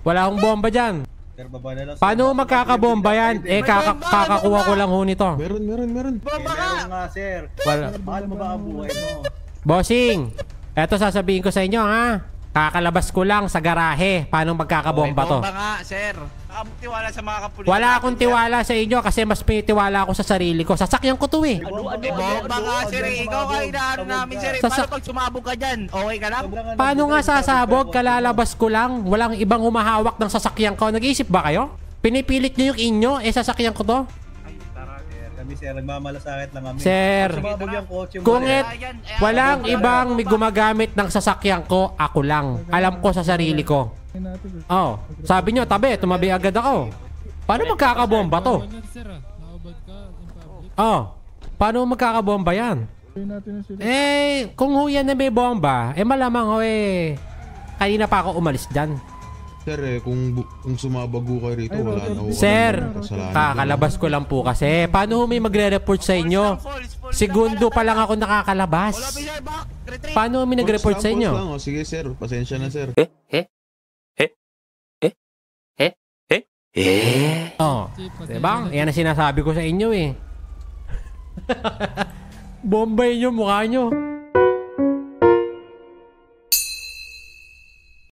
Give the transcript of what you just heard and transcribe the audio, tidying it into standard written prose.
Wala akong bomba dyan. Paano magkakabomba yan? Eh, kakakuha ko lang ho nito. Meron. Bomba ka! Meron nga, sir. Wala. Mahal mo ba ang buhay mo? Bossing, eto sasabihin ko sa inyo, ha? Kakalabas ko lang sa garahe. Paano magkakabomba to? Bomba nga, sir. Tiwala sa mga kapulis. Wala akong tiwala sa inyo kasi mas may tiwala ako sa sarili ko. Sasakyan ko to eh. Bomba nga, sir. Ikaw ka inaano namin, sir. Paano pag sumabog ka dyan? Okay ka lang? Paano nga sasabog? Kalalabas ko lang. Walang ibang humahawak ng sasakyan ko. Nag-iisip ba kayo? Pinipilit nyo yung inyo, eh sasakyan ko to. Kami, sir, nagmamalasakit lang kami. Sir, Sumabog yung kotse mo. kung walang ibang may gumagamit ng sasakyan ko, ako lang. Alam ko sa sarili ko. Oh, sabi nyo, tabi, tumabi agad ako. Paano magkakabomba to? Oh, paano magkakabomba yan? Eh, kung huyan na may bomba, eh malamang ho eh. Kanina pa ako umalis dyan. Sir, kung sumabago kayo rito, wala na ho. Sir, Kasalanan kakalabas ko lang po kasi. Paano ho may magre-report sa inyo? Segundo pa lang ako nakakalabas. Paano ho may nag-report sa inyo? Sige, sir. Pasensya na, sir. Oh, diba? Yan ang sinasabi ko sa inyo eh. Bombay nyo mukha nyo.